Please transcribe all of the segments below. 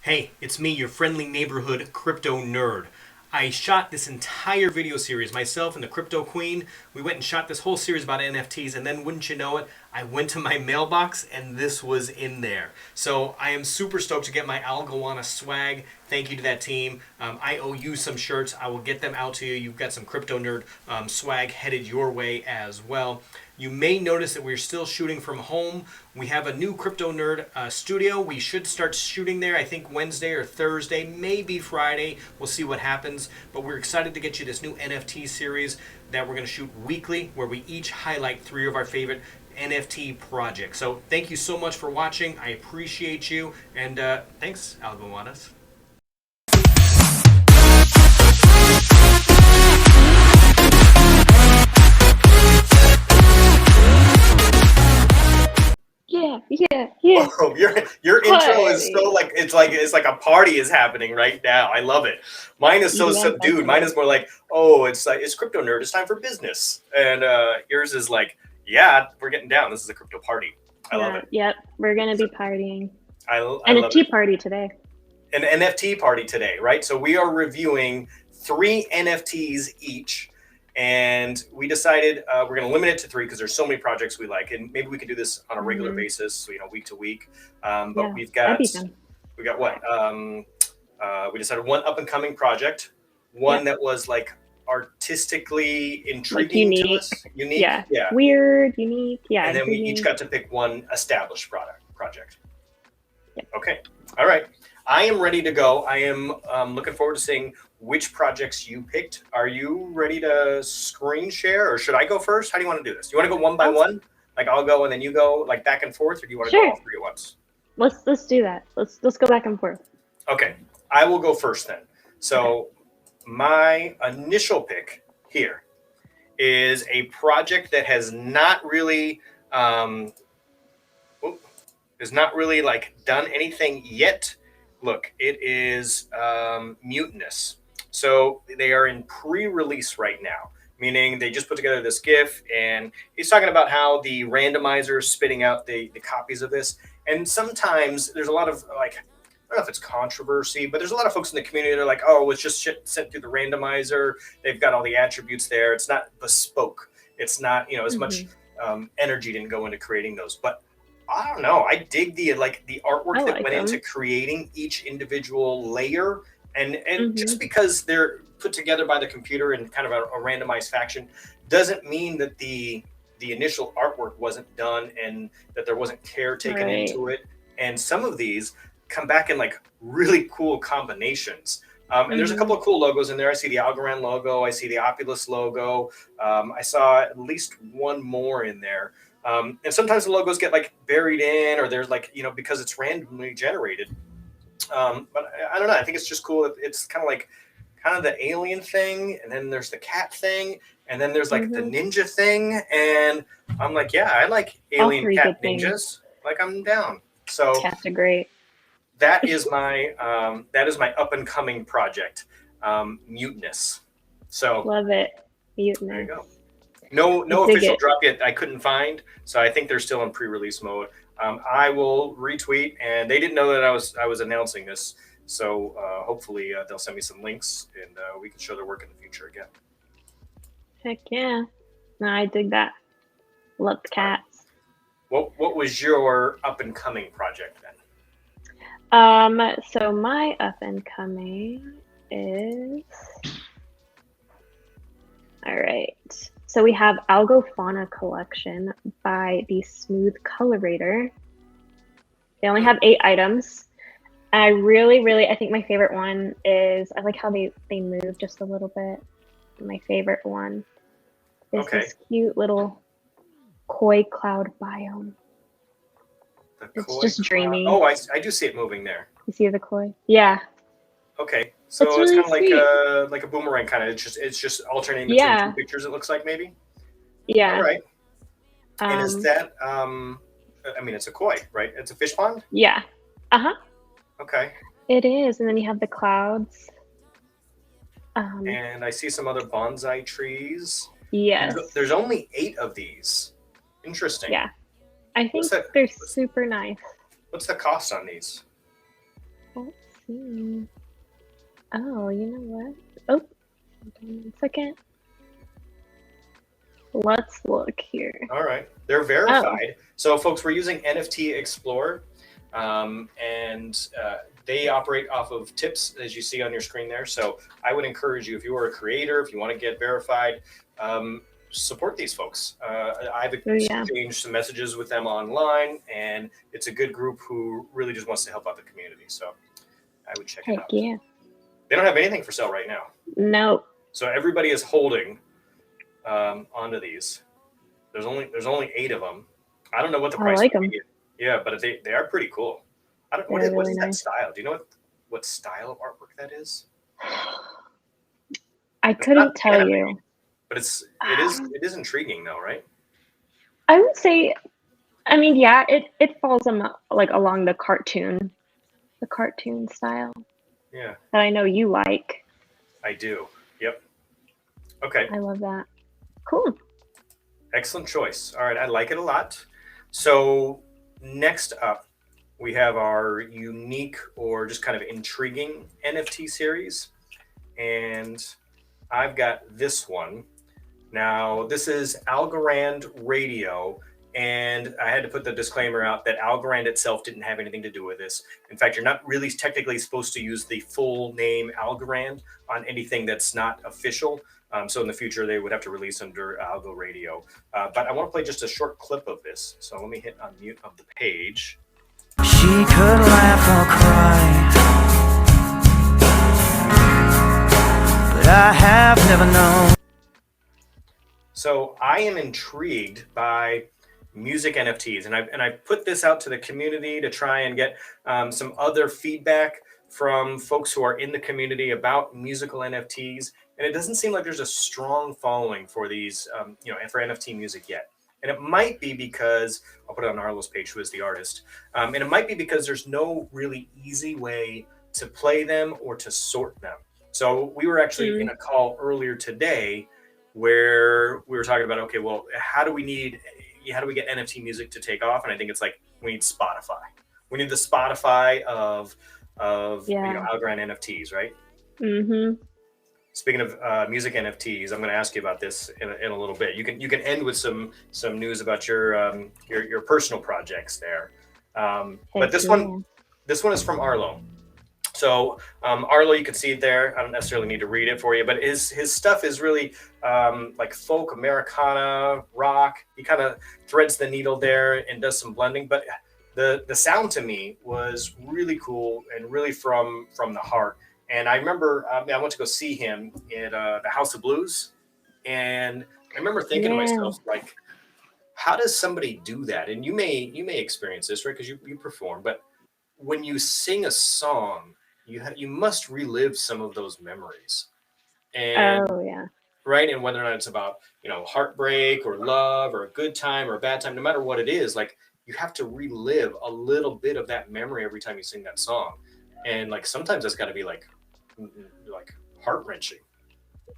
Hey, it's me, your friendly neighborhood crypto nerd. I shot this entire video series, myself and the Crypto Queen. We went and shot this whole series about NFTs, and then wouldn't you know it, I went to my mailbox and this was in there. So I am super stoked to get my Algo swag. Thank you to that team. I owe you some shirts. I will get them out to you. You've got some Crypto Nerd swag headed your way as well. You may notice that we're still shooting from home. We have a new Crypto Nerd studio. We should start shooting there, I think Wednesday or Thursday, maybe Friday. We'll see what happens. But we're excited to get you this new NFT series that we're going to shoot weekly, where we each highlight 3 of our favorite NFT projects. So thank you so much for watching. I appreciate you. And thanks, Algonews. Yeah. Oh, your intro is so it's like a party is happening right now. I love it. Mine is so subdued. Mine is more like, oh, it's Crypto Nerd. It's time for business. And yours is like, yeah, we're getting down. This is a crypto party. I love it. Yep, we're gonna be partying. I NFT party today. An NFT party today, right? So we are reviewing 3 NFTs each. And we decided we're going to limit it to 3 because there's so many projects we like, and maybe we could do this on a regular basis, so, week to week. But we got what? We decided one up and coming project, one that was like artistically intriguing to us, unique, yeah, weird, unique, yeah. And then we each got to pick one established project. Okay, all right. I am ready to go. I am looking forward to seeing which projects you picked. Are you ready to screen share, or should I go first? How do you want to do this? Do you want to go one by one? Like I'll go and then you go, like back and forth, or do you want to go all 3 at once? Let's do that. Let's go back and forth. Okay, I will go first then. So my initial pick here is a project that has not really like done anything yet. Look, it is Mutinous. So they are in pre-release right now, meaning they just put together this GIF, and he's talking about how the randomizer is spitting out the copies of this. And sometimes there's a lot of I don't know if it's controversy, but there's a lot of folks in the community that are like, oh, it's just shit sent through the randomizer. They've got all the attributes there. It's not bespoke. It's not, as much energy didn't go into creating those. But I don't know. I dig the artwork that went into creating each individual layer, and just because they're put together by the computer in kind of a randomized fashion doesn't mean that the initial artwork wasn't done and that there wasn't care taken into it. And some of these come back in like really cool combinations. And there's a couple of cool logos in there. I see the Algorand logo. I see the OPUL logo. I saw at least one more in there. And sometimes the logos get like buried in, or there's like, because it's randomly generated. But I don't know. I think it's just cool. It's kind of the alien thing. And then there's the cat thing. And then there's like the ninja thing. And I'm like, yeah, I like alien cat ninjas. Like I'm down. So cats are great. That is my up and coming project, Mutinous. So love it. Mutinous. There you go. No official drop yet. I couldn't find, so I think they're still in pre-release mode. I will retweet, and they didn't know that I was announcing this, so hopefully they'll send me some links, and we can show their work in the future again. Heck yeah! No, I dig that. Love the cats. What was your up and coming project then? So my up and coming is all right. So we have Algo Fauna collection by the Smooth Colorator. They only have 8 items. I really, I think my favorite one is, I like how they move just a little bit. My favorite one is this cute little koi cloud biome. It's just dreamy. Oh, I do see it moving there. You see the koi? Yeah. Okay. So it's really kind of like a boomerang kind of. It's just alternating between 2 pictures, it looks like, maybe. Yeah. All right. And is that I mean, it's a koi, right? It's a fish pond? Yeah. Okay. It is. And then you have the clouds. And I see some other bonsai trees. Yes. There's only 8 of these. Interesting. Yeah. I think they're super nice. What's the cost on these? Let's see. Oh, you know what? Oh, hold on 1 second. Let's look here. All right, they're verified. So, folks, we're using NFTexplorer, and they operate off of tips, as you see on your screen there. So, I would encourage you, if you are a creator, if you want to get verified, support these folks. I've exchanged some messages with them online, and it's a good group who really just wants to help out the community. So, I would check it out. Yeah. They don't have anything for sale right now. No. So everybody is holding onto these. There's only 8 of them. I don't know what the price like would them. be. Yeah, but they are pretty cool. What is that style? Do you know what style of artwork that is? I couldn't tell you. But it is intriguing though, right? I would say, I mean, yeah, it falls along the cartoon style. Yeah. That I know you like. I do. Yep. Okay. I love that. Cool. Excellent choice. All right, I like it a lot. So next up, we have our unique or just kind of intriguing NFT series. And I've got this one. Now, this is Algorand Radio. And I had to put the disclaimer out that Algorand itself didn't have anything to do with this. In fact, you're not really technically supposed to use the full name Algorand on anything that's not official. So in the future, they would have to release under Algo Radio. But I want to play just a short clip of this. So let me hit unmute of the page. She could laugh or cry, but I have never known. So I am intrigued by music NFTs, and I put this out to the community to try and get some other feedback from folks who are in the community about musical NFTs. And it doesn't seem like there's a strong following for these, for NFT music yet. And it might be because, I'll put it on Arlo's page, who is the artist. And it might be because there's no really easy way to play them or to sort them. So we were actually in a call earlier today where we were talking about, okay, well, how do we get NFT music to take off? And I think it's like, we need Spotify. We need the Spotify of Algorand NFTs, right? Mm-hmm. Speaking of music NFTs, I'm going to ask you about this in a little bit. You can end with some news about your personal projects there. But this one is from Arlo. So Arlo, you can see it there. I don't necessarily need to read it for you, but his stuff is really like folk, Americana, rock. He kind of threads the needle there and does some blending. But the sound to me was really cool and really from the heart. And I remember I went to go see him at the House of Blues, and I remember thinking to myself, like, how does somebody do that? And you may experience this, right? Because you perform, but when you sing a song, you must relive some of those memories. And right, and whether or not it's about heartbreak or love or a good time or a bad time, no matter what it is, like you have to relive a little bit of that memory every time you sing that song. And like sometimes that's got to be like heart-wrenching.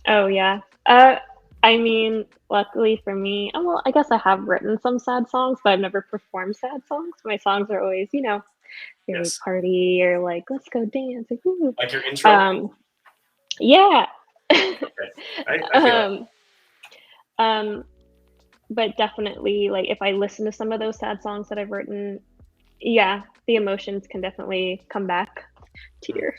Oh yeah. I mean, luckily for me, well, I guess I have written some sad songs, but I've never performed sad songs. My songs are always, very party or like, let's go dance. Like your intro? Yeah. Okay. I feel but definitely, like, if I listen to some of those sad songs that I've written, the emotions can definitely come back to your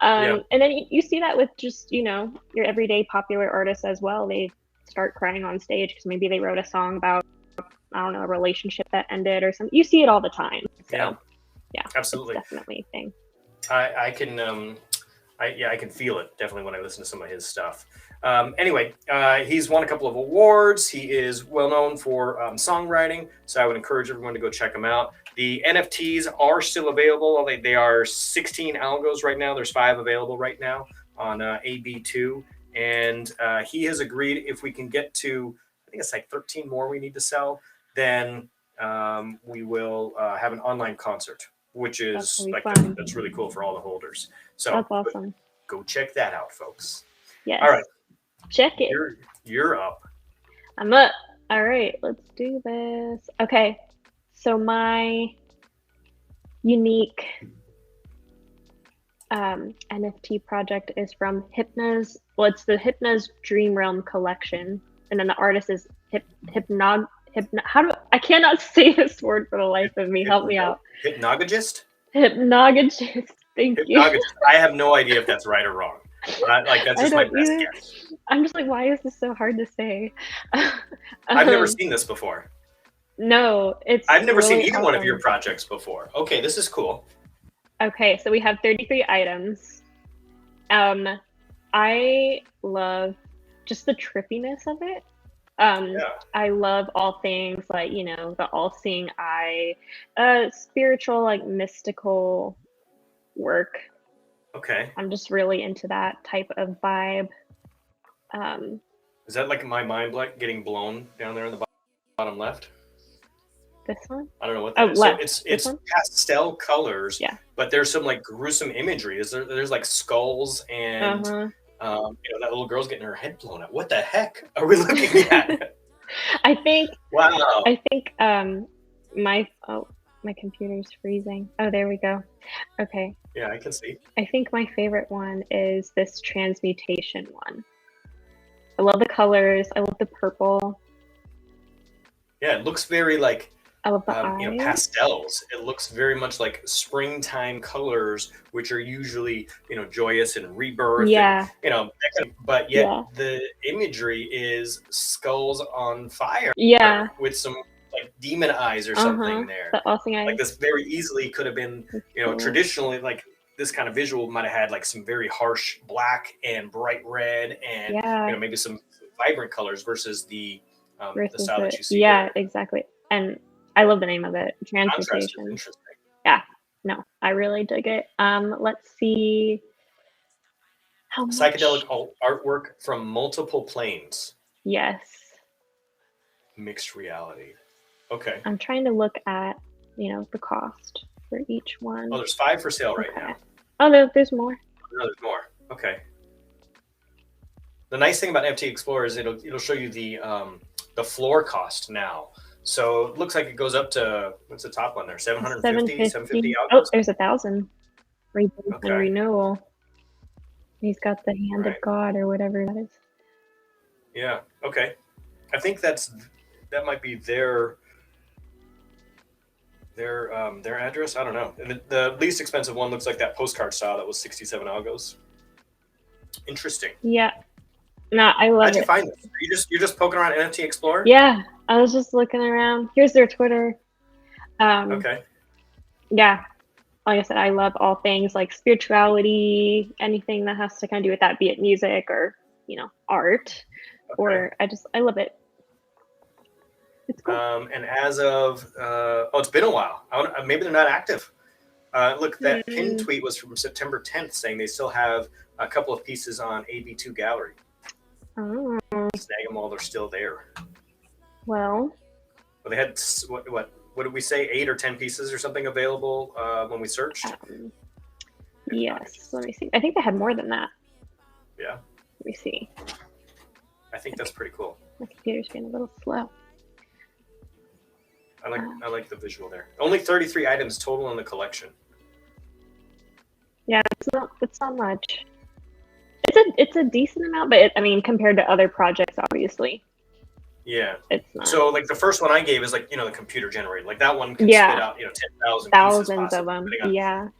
and then you see that with just your everyday popular artists as well. They start crying on stage because maybe they wrote a song about, I don't know, a relationship that ended or something. You see it all the time. So yeah, absolutely, definitely a thing. I can feel it definitely when I listen to some of his stuff. Anyway, he's won a couple of awards. He is well known for songwriting, so I would encourage everyone to go check him out. The NFTs are still available. They are 16 algos right now. There's 5 available right now on AB2. And he has agreed if we can get to, I think it's like 13 more we need to sell, then we will have an online concert, which is that's really cool for all the holders. So that's awesome. Go check that out, folks. Yes. All right. Check it. You're up. I'm up. All right, let's do this. Okay. So my unique NFT project is from Hypnos. Well, it's the Hypnos Dream Realm collection, and then the artist is I cannot say this word for the life of me. Help me out. Hypnogist? Hypnogist. Thank you. Hypnogist. I have no idea if that's right or wrong. Like that's just my best guess. I'm just like, why is this so hard to say? I've never seen this before. No, I've never seen really either one of your projects before. Okay, this is cool. Okay, so we have 33 items. I love just the trippiness of it. I love all things like, you know, the all-seeing eye, spiritual, like mystical work. Okay. I'm just really into that type of vibe. Is that like my mind getting blown down there in the bottom left? This one? I don't know what that is. Left. So it's pastel colors, yeah. But there's some like gruesome imagery. There's like skulls and Uh-huh. You know, that little girl's getting her head blown up. What the heck are we looking at? I think. Wow. I think my computer's freezing. Oh, there we go. Okay. Yeah, I can see. I think my favorite one is this transmutation one. I love the colors. I love the purple. Yeah, it looks very like I love the eyes. You know, pastels. It looks very much like springtime colors, which are usually, you know, joyous and rebirth. Yeah. And, you know, but yet the imagery is skulls on fire. Yeah. With some like demon eyes or something there. The all-seeing eyes. Like this very easily could have been, you know, traditionally like this kind of visual might have had like some very harsh black and bright red and you know, maybe some vibrant colors versus the style that you see. Yeah, exactly. And I love the name of it, transmutation. Interesting. Yeah, no, I really dig it. Let's see how much. Psychedelic artwork from multiple planes. Yes. Mixed reality. Okay. I'm trying to look at, you know, the cost for each one. Oh, there's 5 for sale right now. Oh, there's more. No, there's more. Okay. The nice thing about NFTexplorer is it'll show you the floor cost now. So it looks like it goes up to, what's the top one there? 750. Oh, there's 1,000. And renewal. He's got the hand of God or whatever that is. Yeah. Okay. I think that might be their address. I don't know. And the least expensive one looks like that postcard style that was 67 algos. Interesting. Yeah. No, I love it. How'd you find this? You're just poking around NFTexplorer? Yeah, I was just looking around. Here's their Twitter. Okay. Yeah, like I said, I love all things like spirituality, anything that has to kind of do with that, be it music or, you know, art, or I love it. It's cool. And as of it's been a while. Maybe they're not active. Look, that pinned tweet was from September 10th saying they still have a couple of pieces on AB2 Gallery. Oh. Snag them while they're still there. Well, they had what did we say? 8 or 10 pieces or something available when we searched. Yes. Let me see. I think they had more than that. Yeah. Let me see. I think that's pretty cool. My computer's being a little slow. I like the visual there. Only 33 items total in the collection. Yeah, it's not much. It's a decent amount, but I mean, compared to other projects, obviously. Yeah. It's not. So like the first one I gave is like, you know, the computer generated. Like that one can spit out, you know, 10,000 thousands of them.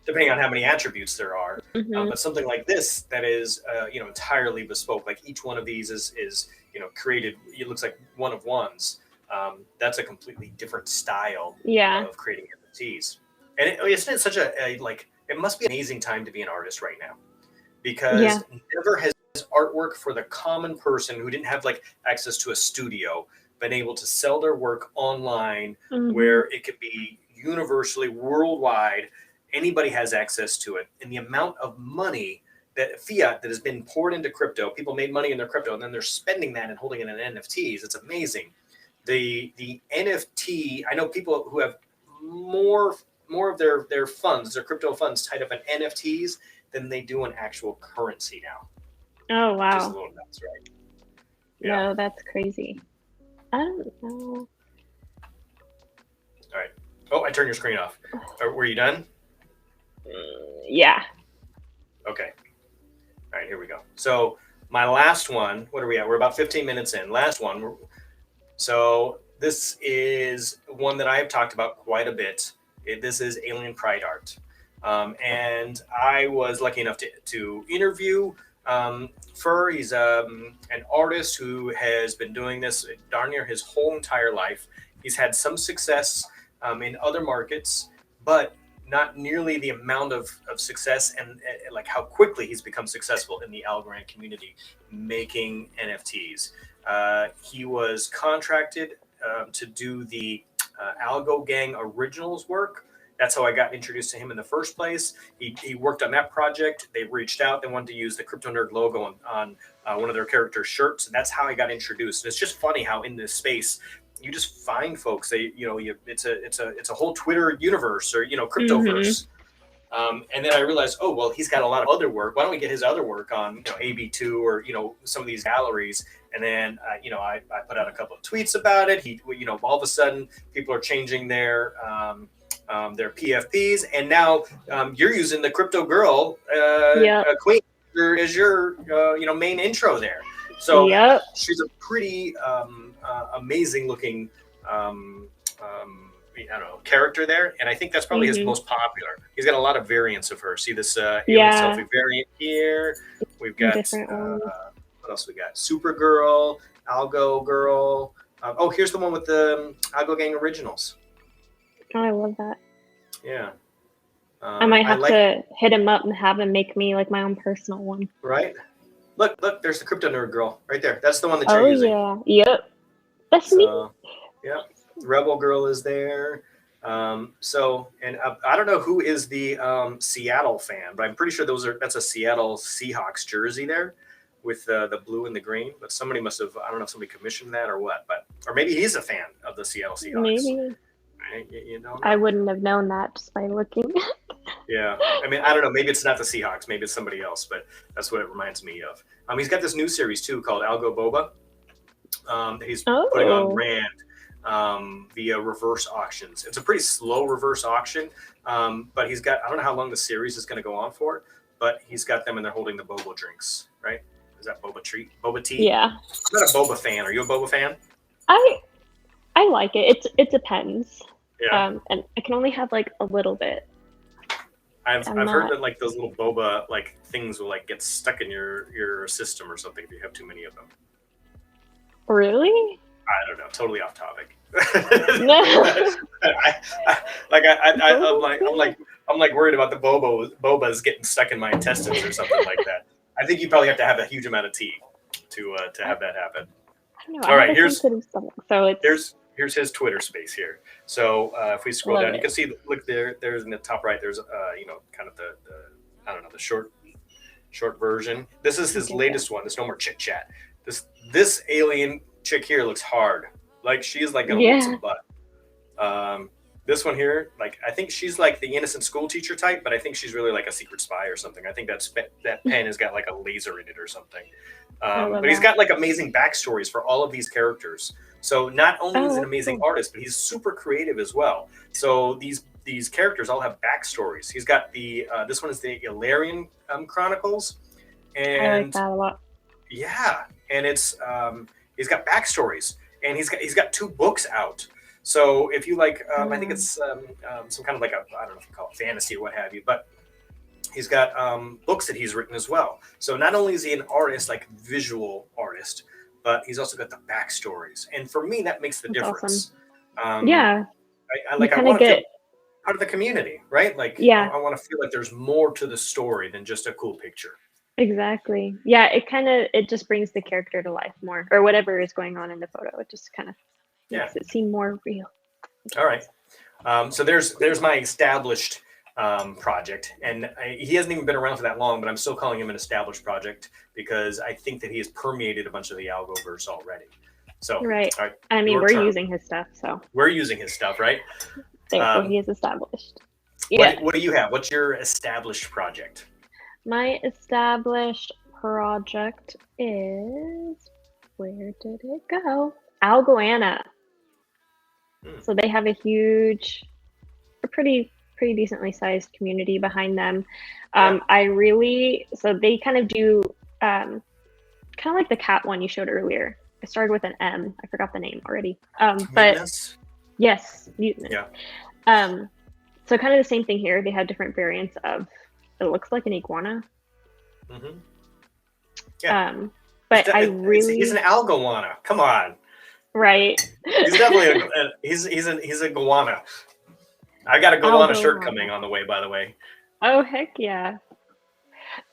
Depending on how many attributes there are. But something like this that is you know, entirely bespoke. Like each one of these is you know, created. It looks like one of ones. That's a completely different style of creating NFTs. And isn't it such a like, it must be an amazing time to be an artist right now, because never has artwork for the common person who didn't have like access to a studio been able to sell their work online where it could be universally worldwide. Anybody has access to it. And the amount of money that fiat that has been poured into crypto, people made money in their crypto and then they're spending that and holding it in NFTs. It's amazing. The NFT, I know people who have more of their funds, their crypto funds tied up in NFTs than they do in actual currency now. Oh, wow. Just a little nuts, right? Yeah. No, that's crazy. I don't know. All right. Oh, I turned your screen off. Were you done? Yeah. Okay. All right, here we go. So my last one, what are we at? We're about 15 minutes in. Last one. So this is one that I have talked about quite a bit. This is Alien Pride Art. And I was lucky enough to interview Fur. He's an artist who has been doing this darn near his whole entire life. He's had some success in other markets, but not nearly the amount of success and like how quickly he's become successful in the Algorand community making NFTs. He was contracted to do the Algo Gang Originals work. That's how I got introduced to him in the first place. He worked on that project. They reached out. They wanted to use the KryptoNurd logo on one of their character shirts. And that's how I got introduced. And it's just funny how in this space, you just find folks. It's a whole Twitter universe or cryptoverse. And then I realized, oh well, he's got a lot of other work. Why don't we get his other work on AB2 or some of these galleries? And then I put out a couple of tweets about it. All of a sudden people are changing their PFPs, and now you're using the Crypto Girl Queen as your main intro there. So she's a pretty amazing looking character there, and I think that's probably his most popular. He's got a lot of variants of her. See this alien selfie variant here. We've got what else we got? Supergirl, Algo Girl. Here's the one with the Algo Gang Originals. Oh, I love that. Yeah. I might have to hit him up and have him make me like my own personal one. Right. Look, there's the KryptoNurd girl right there. That's the one that you're using. Oh, yeah. Yep. That's me. Yeah. Rebel Girl is there. I don't know who is the Seattle fan, but I'm pretty sure that's a Seattle Seahawks jersey there with the blue and the green. But somebody must have, I don't know if somebody commissioned that or what, or maybe he's a fan of the Seattle Seahawks. Maybe. I wouldn't have known that just by looking. Yeah. I mean, I don't know. Maybe it's not the Seahawks. Maybe it's somebody else, but that's what it reminds me of. He's got this new series too called Algo Boba. He's putting on Rand via reverse auctions. It's a pretty slow reverse auction, but he's got, I don't know how long the series is going to go on for, but he's got them and they're holding the boba drinks, right? Is that boba tea? Yeah. I'm not a boba fan. Are you a boba fan? I like it. It depends. Yeah. And I can only have like a little bit. I've heard that like those little boba like things will like get stuck in your system or something if you have too many of them. Really? I don't know. Totally off topic. No. I'm like worried about the bobas getting stuck in my intestines or something like that. I think you probably have to have a huge amount of tea to have that happen. I don't know. All right, here's his Twitter space here. So if we scroll down, you can see. Look there's in the top right. There's kind of the I don't know, the short version. This is his latest one. There's no more chit chat. This alien chick here looks hard. Like she's like gonna whip some butt. This one here, like I think she's like the innocent school teacher type, but I think she's really like a secret spy or something. I think that pen has got like a laser in it or something. But he's got like amazing backstories for all of these characters. So not only is he an amazing artist, but he's super creative as well. So these characters all have backstories. He's got this one is the Illyrian Chronicles, and I like that a lot. Yeah, and it's he's got backstories, and he's got 2 books out. So if you like, I think it's some kind of like I don't know if you call it fantasy or what have you, but he's got books that he's written as well. So not only is he an artist, like visual artist, but he's also got the backstories. And for me, that makes the difference. Awesome. Yeah. I want to feel part of the community, right? Like, I want to feel like there's more to the story than just a cool picture. Exactly. Yeah, it just brings the character to life more, or whatever is going on in the photo. It just kind of makes it seem more real. All right. So there's my established project, and he hasn't even been around for that long, but I'm still calling him an established project because I think that he has permeated a bunch of the Algoverse already. So right. I mean, we're using his stuff, so we're using his stuff, right? Therefore, he is established. Yeah. What do you have? What's your established project? My established project is, where did it go? Algorand. So they have a pretty pretty decently sized community behind them. Yeah. So they kind of do kind of like the cat one you showed earlier. It started with an M. I forgot the name already. But Mutinous? yes, Mutinous. Yeah. So kind of the same thing here. They have different variants of. It looks like an iguana. Mm-hmm. Yeah. But he's an algowana. Come on. Right. He's definitely he's a goanna. I got a goanna shirt coming on the way, by the way. Oh heck yeah.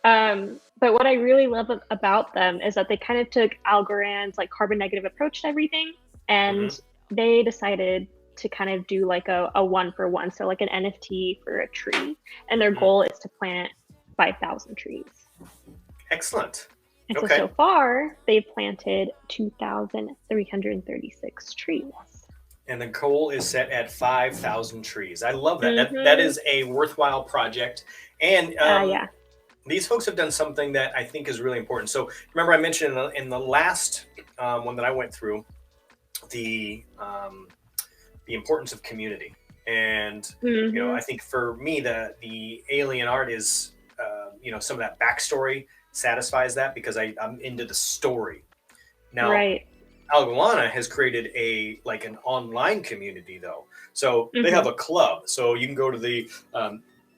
But what I really love about them is that they kind of took Algorand's like carbon negative approach to everything, and they decided to kind of do like a 1-for-1, so like an NFT for a tree, and their goal is to plant 5,000 trees. Excellent. And so far they've planted 2,336 trees. And the goal is set at 5,000 trees. I love that. That is a worthwhile project. And these folks have done something that I think is really important. So remember I mentioned in the last one that I went through, the importance of community. And you know, I think for me the alien art is you know, some of that backstory satisfies that, because I'm into the story. Now Algowana has created an online community though. So they have a club. So you can go to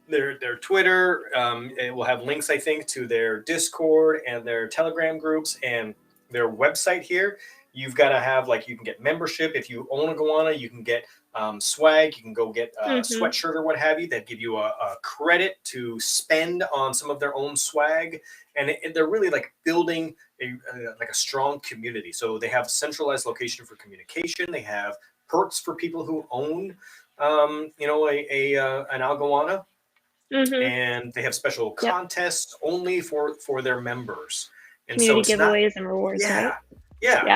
their Twitter. It will have links, I think, to their Discord and their Telegram groups and their website here. You've got to have you can get membership. If you own a goanna, you can get swag. You can go get a sweatshirt or what have you that give you a credit to spend on some of their own swag. And they're really building a strong community. So they have centralized location for communication. They have perks for people who own you know, an algowana. And they have special contests only for their members. And community giveaways and rewards. Yeah,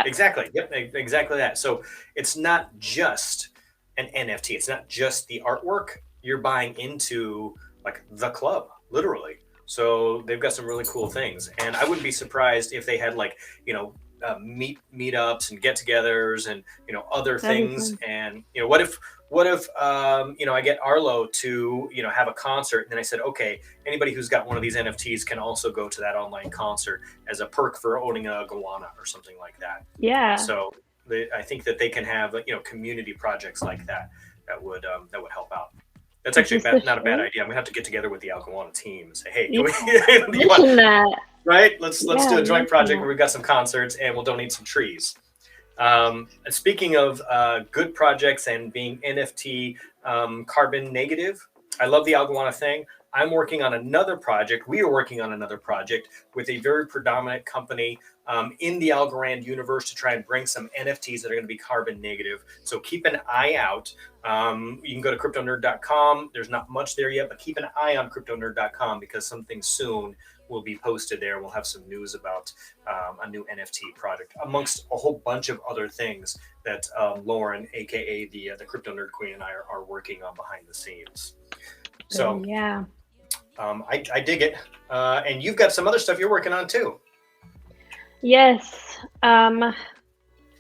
exactly. Yep, exactly that. So it's not just an NFT. It's not just the artwork. You're buying into the club, literally. So they've got some really cool things. And I wouldn't be surprised if they had you know, meetups and get-togethers and, you know, other things. And, you know, what if you know, I get Arlo to, you know, have a concert, and then I said, okay, anybody who's got one of these NFTs can also go to that online concert as a perk for owning a goanna or something like that. Yeah. So I think that they can have, you know, community projects like that would help out. That's actually not a bad idea. I'm gonna have to get together with the Algowana team and say, hey, can we, you want that? Right? Let's do a joint project where we've got some concerts and we'll donate some trees. Speaking of good projects and being NFT carbon negative, I love the Algowana thing. I'm working on another project. We are working on another project with a very predominant company in the Algorand universe to try and bring some NFTs that are going to be carbon negative. So keep an eye out. You can go to KryptoNurd.com. There's not much there yet, but keep an eye on KryptoNurd.com, because something soon will be posted there. We'll have some news about a new NFT project, amongst a whole bunch of other things that Lauren, aka the KryptoNurd Queen, and I are working on behind the scenes. So I dig it. And you've got some other stuff you're working on too. Yes. Let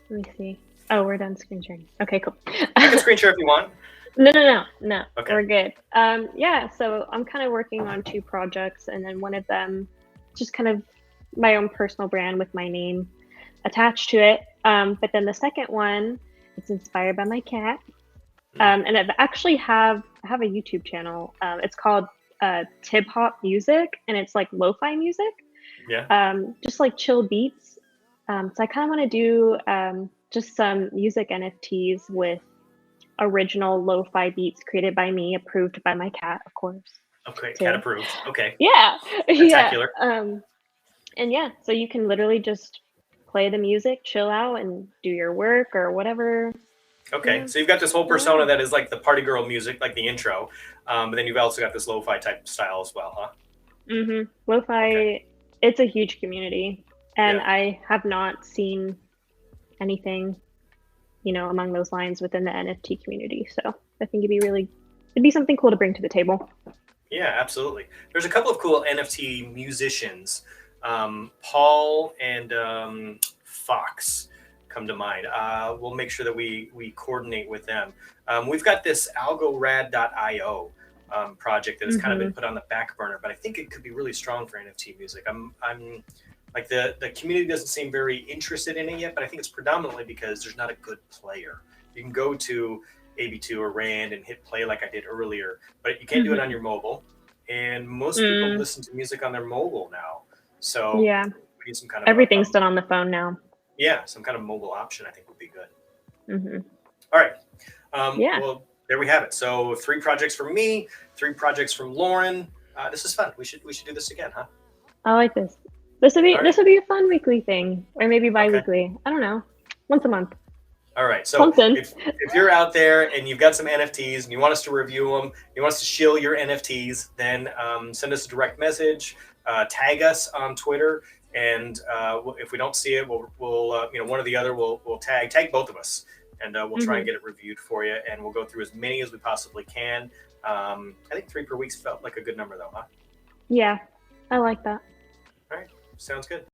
me see. Oh, we're done screen sharing. Okay, cool. You can screen share if you want. No. Okay. We're good. Yeah, so I'm kind of working on 2 projects, and then one of them just kind of my own personal brand with my name attached to it. But then the second one, it's inspired by my cat. And I actually have a YouTube channel. It's called Tip Hop Music, and it's like lo-fi music. Yeah. Just like chill beats. So I kind of want to do just some music NFTs with original lo-fi beats created by me, approved by my cat, of course. Okay, cat approved. Okay. Yeah. Spectacular. And yeah, so you can literally just play the music, chill out, and do your work or whatever. Okay, so you've got this whole persona that is like the party girl music, like the intro, but then you've also got this lo-fi type style as well, huh? Lo-fi, it's a huge community, and I have not seen anything, you know, among those lines within the NFT community. So I think it'd be something cool to bring to the table. Yeah, absolutely. There's a couple of cool NFT musicians, Paul and Fox come to mind. We'll make sure that we coordinate with them. We've got this algorand.io project that has kind of been put on the back burner, but I think it could be really strong for NFT music. I'm like the community doesn't seem very interested in it yet, but I think it's predominantly because there's not a good player. You can go to AB2 or Rand and hit play like I did earlier, but you can't do it on your mobile. And most people listen to music on their mobile now. So yeah, we need some kind of everything's done on the phone now. Yeah, some kind of mobile option I think would be good. Mm-hmm. All right. Yeah. Well, there we have it. So 3 projects from me, 3 projects from Lauren. This is fun. We should do this again, huh? I like this. This would be All right. this would be a fun weekly thing, or maybe bi-weekly. I don't know, once a month. All right. So Something. if you're out there and you've got some NFTs and you want us to review them, you want us to shill your NFTs, then send us a direct message, tag us on Twitter, and if we don't see it, we'll one or the other we'll tag both of us, and we'll try and get it reviewed for you, and we'll go through as many as we possibly can. I think 3 per week felt like a good number though, huh? Yeah, I like that. All right. Sounds good.